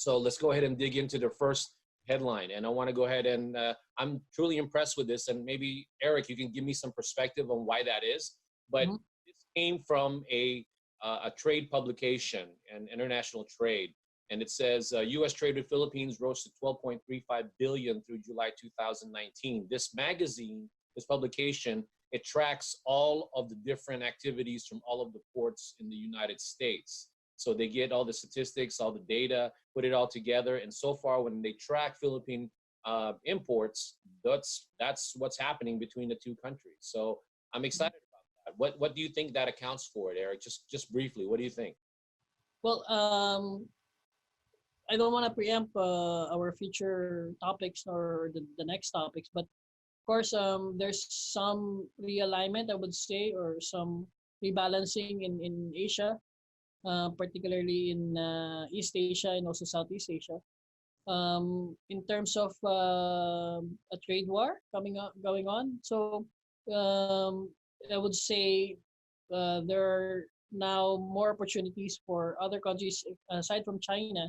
So let's go ahead and dig into the first headline. And I want to go ahead and I'm truly impressed with this. And maybe, Eric, you can give me some perspective on why that is. But this came from a trade publication and international trade. And it says U.S. trade with Philippines rose to 12.35 billion through July 2019. This magazine, this publication, it tracks all of the different activities from all of the ports in the United States. So they get all the statistics, all the data, put it all together. And so far, when they track Philippine imports, that's what's happening between the two countries. So I'm excited about that. What do you think that accounts for, Eric? Just briefly, what do you think? Well, I don't want to preempt our future topics or the next topics, but of course, there's some realignment, I would say, or some rebalancing in Asia, particularly in East Asia and also Southeast Asia. In terms of a trade war going on, so I would say there are now more opportunities for other countries aside from China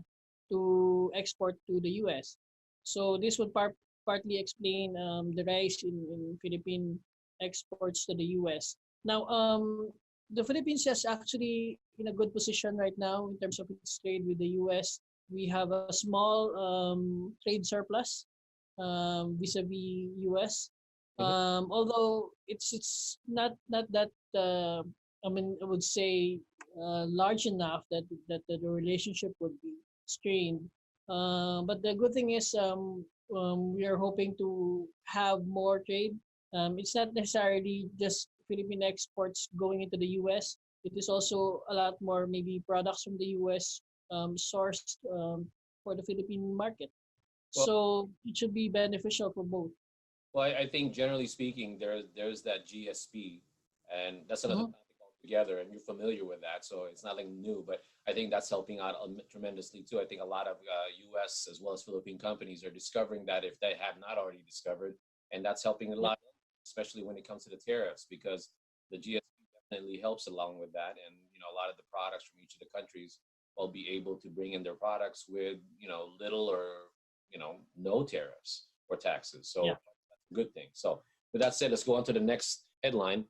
to export to the U.S. So this would partly explain the rise in Philippine exports to the U.S. Now, the Philippines is actually in a good position right now in terms of its trade with the U.S. We have a small trade surplus vis-a-vis U.S. Although it's not that I mean, I would say large enough that the relationship would be strained. But the good thing is we are hoping to have more trade. It's not necessarily just Philippine exports going into the U.S. It is also a lot more maybe products from the U.S. Sourced for the Philippine market. Well, So it should be beneficial for both. well, I think generally speaking, there's that GSP, and that's another topic altogether, and you're familiar with that, so it's nothing new. But I think that's helping out tremendously too. I think a lot of U.S. as well as Philippine companies are discovering that if they have not already discovered, and that's helping a lot, especially when it comes to the tariffs, because the GSP definitely helps along with that, and a lot of the products from each of the countries will be able to bring in their products with little or no tariffs or taxes. So that's a good thing. So with that said, let's go on to the next headline.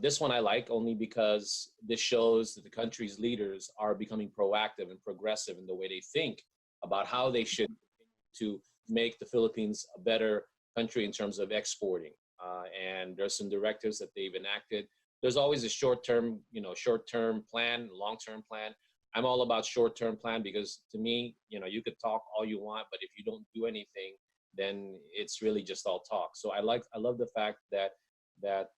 This one I like only because this shows that the country's leaders are becoming proactive and progressive in the way they think about how they should to make the Philippines a better country in terms of exporting. And there's some directives that they've enacted. There's always a short-term plan, long-term plan. I'm all about short-term plan because to me, you could talk all you want, but if you don't do anything, then it's really just all talk. So I love the fact that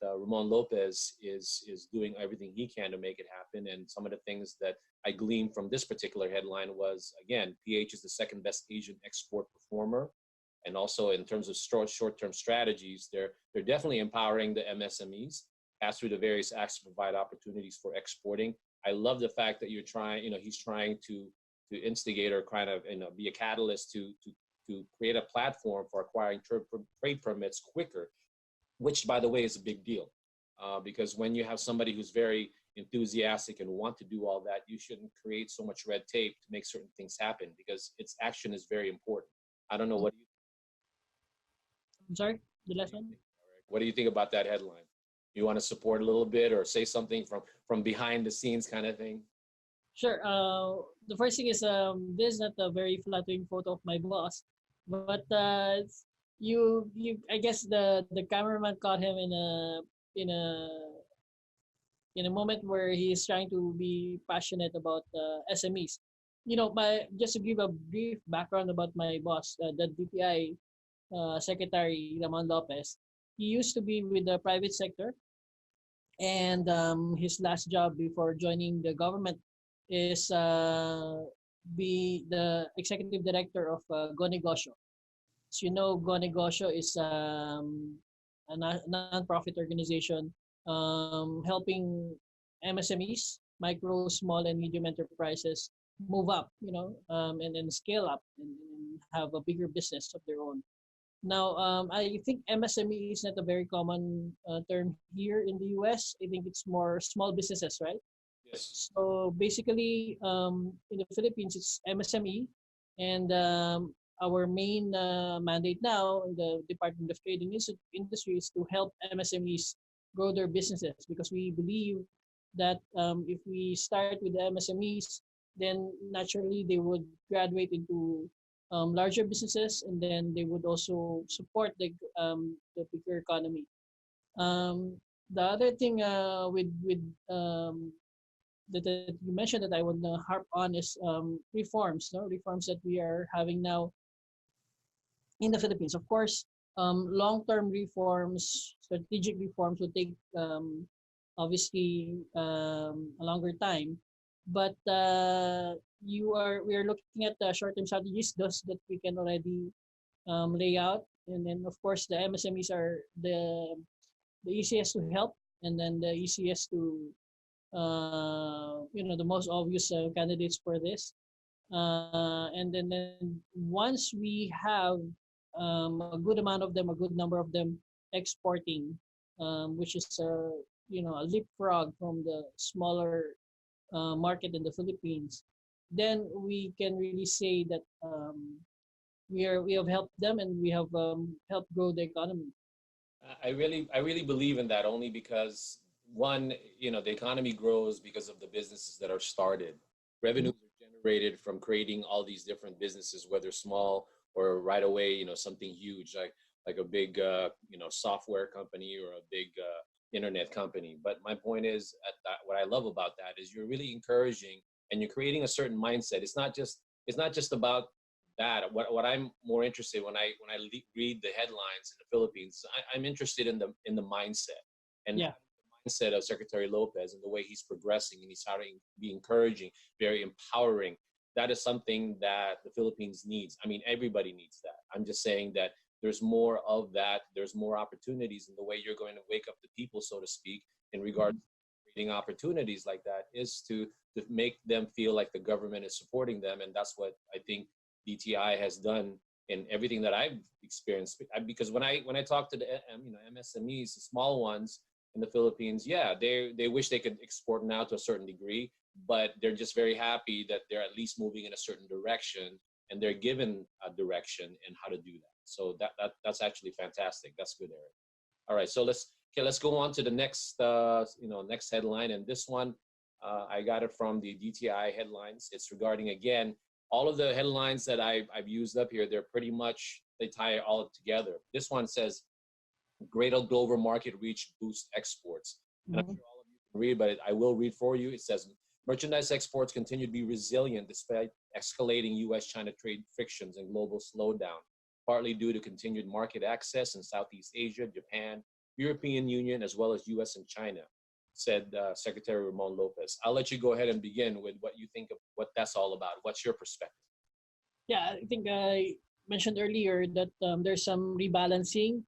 Ramon Lopez is doing everything he can to make it happen. And some of the things that I gleaned from this particular headline was, again, PH is the second best Asian export performer. And also in terms of short-term strategies, they're definitely empowering the MSMEs, pass through the various acts to provide opportunities for exporting. I love the fact that he's trying to instigate or kind of be a catalyst to create a platform for acquiring trade permits quicker, which, by the way, is a big deal. Because when you have somebody who's very enthusiastic and want to do all that, you shouldn't create so much red tape to make certain things happen because its action is very important. I don't know, what do you I'm sorry, the last one? What do you think about that headline? You want to support a little bit or say something from behind the scenes kind of thing? Sure. The first thing is this is not a very flattering photo of my boss, but I guess the cameraman caught him in a in a moment where he is trying to be passionate about SMEs. Just to give a brief background about my boss, the DTI Secretary Ramon Lopez. He used to be with the private sector, and his last job before joining the government is be the executive director of Go Negosyo. As you know, Go Negosyo is a non-profit organization helping MSMEs, micro, small, and medium enterprises move up, and then scale up and have a bigger business of their own. Now, I think MSME is not a very common term here in the US. I think it's more small businesses, right? Yes. So basically, in the Philippines, it's MSME, And our main mandate now in the Department of Trade and Industry is to help MSMEs grow their businesses, because we believe that if we start with the MSMEs, then naturally they would graduate into larger businesses, and then they would also support the bigger economy. Um, the other thing that you mentioned that I would harp on is reforms, no reforms that we are having now in the Philippines. Of course, long-term reforms, strategic reforms will take obviously a longer time, but we are looking at the short-term strategies, those that we can already lay out, and then of course the MSMEs are the easiest to help, and then the easiest to the most obvious candidates for this. And then once we have a good amount of them, a good number of them exporting, which is a leapfrog from the smaller market in the Philippines, then we can really say that we have helped them, and we have helped grow the economy. I really believe in that, only because one, the economy grows because of the businesses that are started. Mhm. Revenues are generated from creating all these different businesses, whether small or right away, something huge like a big software company or a big internet company. But my point is, what I love about that is you're really encouraging and you're creating a certain mindset. It's not just about that. What I'm more interested when I read the headlines in the Philippines, I'm interested in the mindset and Yeah. the mindset of Secretary Lopez and the way he's progressing, and he's starting to be encouraging, very empowering. That is something that the Philippines needs. I mean, everybody needs that. I'm just saying that there's more of that. There's more opportunities, and the way you're going to wake up the people, so to speak, in regards Mhm. to creating opportunities like that, is to make them feel like the government is supporting them, and that's what I think DTI has done in everything that I've experienced. Because when I talk to the MSMEs, the small ones in the Philippines, yeah, they wish they could export now to a certain degree, but they're just very happy that they're at least moving in a certain direction, and they're given a direction in how to do that. So that's actually fantastic. That's good, Eric. All right, so let's go on to the next next headline, and this one I got it from the DTI headlines. It's regarding, again, all of the headlines that I've used up here. They're pretty much, they tie it all together. This one says greater global market reach boosts exports, and I'm Mhm. sure all of you can read, but I will read for you. It says merchandise exports continue to be resilient despite escalating U.S.-China trade frictions and global slowdown, partly due to continued market access in Southeast Asia, Japan, European Union, as well as U.S. and China, said Secretary Ramon Lopez. I'll let you go ahead and begin with what you think of what that's all about. What's your perspective? Yeah, I think I mentioned earlier that there's some rebalancing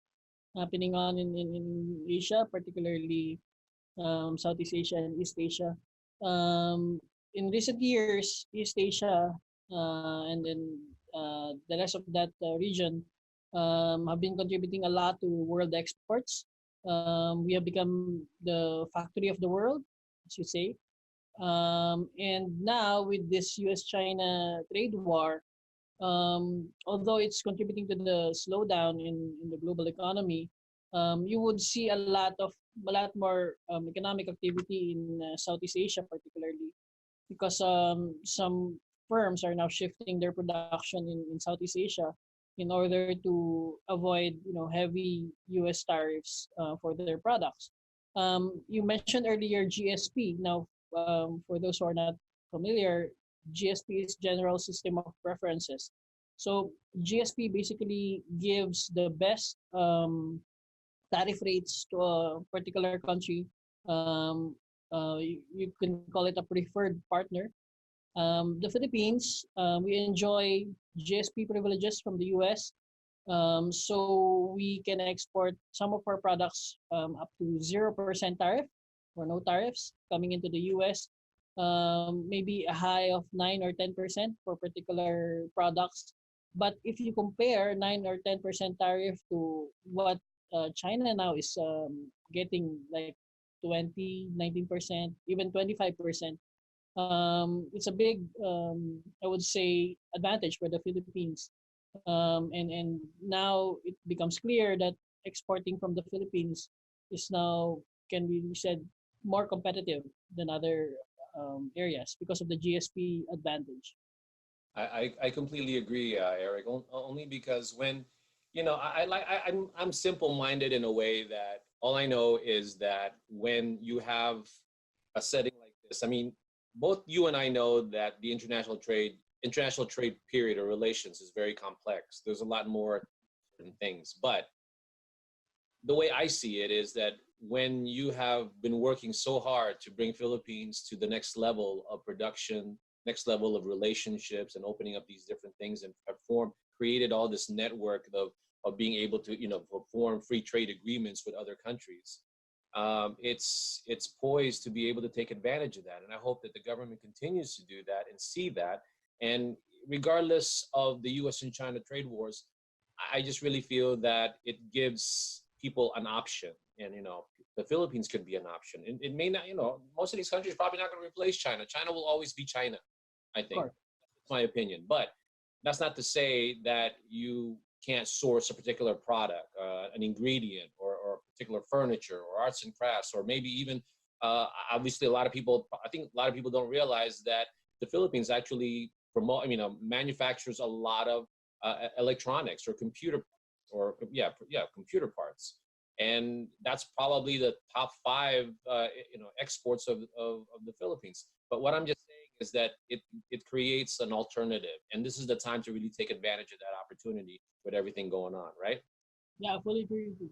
happening on in Asia, particularly Southeast Asia and East Asia. In recent years, East Asia and then the rest of that region have been contributing a lot to world exports. We have become the factory of the world, as you say. And now with this U.S.-China trade war, although it's contributing to the slowdown in the global economy, you would see a lot more economic activity in Southeast Asia, particularly because some firms are now shifting their production in Southeast Asia in order to avoid heavy U.S. tariffs for their products. You mentioned earlier GSP. Now, for those who are not familiar, GSP is General System of Preferences. So GSP basically gives the best tariff rates to a particular country. You can call it a preferred partner. The Philippines, we enjoy GSP privileges from the US. So we can export some of our products up to 0% tariff or no tariffs coming into the US. Maybe a high of 9 or 10% for particular products. But if you compare 9 or 10% tariff to what China now is getting, like 20, 19%, even 25%, It's a big, I would say, advantage for the Philippines. And now it becomes clear that exporting from the Philippines is now, can be said, more competitive than other areas because of the GSP advantage. I completely agree, Eric. Only because when, I'm simple-minded in a way that all I know is that when you have a setting like this, I mean, both you and I know that the international trade period or relations is very complex. There's a lot more different things, but the way I see it is that when you have been working so hard to bring Philippines to the next level of production, next level of relationships, and opening up these different things, and have created all this network of being able to form free trade agreements with other countries. It's poised to be able to take advantage of that, and I hope that the government continues to do that and see that. And regardless of the U.S. and China trade wars, I just really feel that it gives people an option, and the Philippines could be an option. It may not, most of these countries are probably not going to replace China. China will always be China, I think. That's my opinion. But that's not to say that you can't source a particular product, an ingredient, or particular furniture, or arts and crafts, or maybe even, obviously, I think a lot of people don't realize that the Philippines actually manufactures a lot of electronics or computer parts, and that's probably the top five exports of the Philippines. But what I'm just saying is that it creates an alternative, and this is the time to really take advantage of that opportunity with everything going on, right? Yeah, I fully agree with you.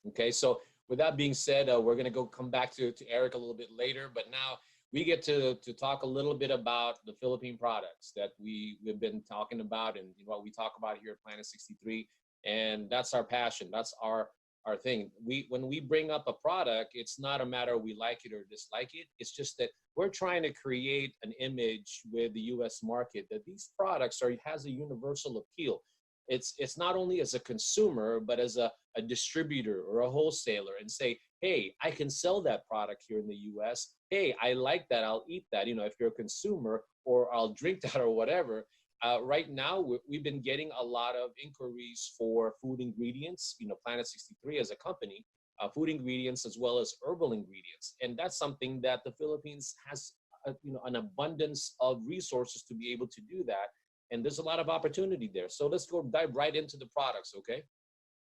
Okay, so with that being said, we're going to come back to Eric a little bit later, but now we get to talk a little bit about the Philippine products that we've been talking about, and what we talk about here at Planet 63. And that's our passion. That's our thing. When we bring up a product, it's not a matter we like it or dislike it. It's just that we're trying to create an image with the U.S. market that these products has a universal appeal. It's not only as a consumer, but as a distributor or a wholesaler, and say, hey, I can sell that product here in the US. Hey, I like that. I'll eat that. If you're a consumer, or I'll drink that, or whatever. Right now, we've been getting a lot of inquiries for food ingredients, Planet 63 as a company, food ingredients as well as herbal ingredients. And that's something that the Philippines has, an abundance of resources to be able to do that. And there's a lot of opportunity there. So let's dive right into the products, okay?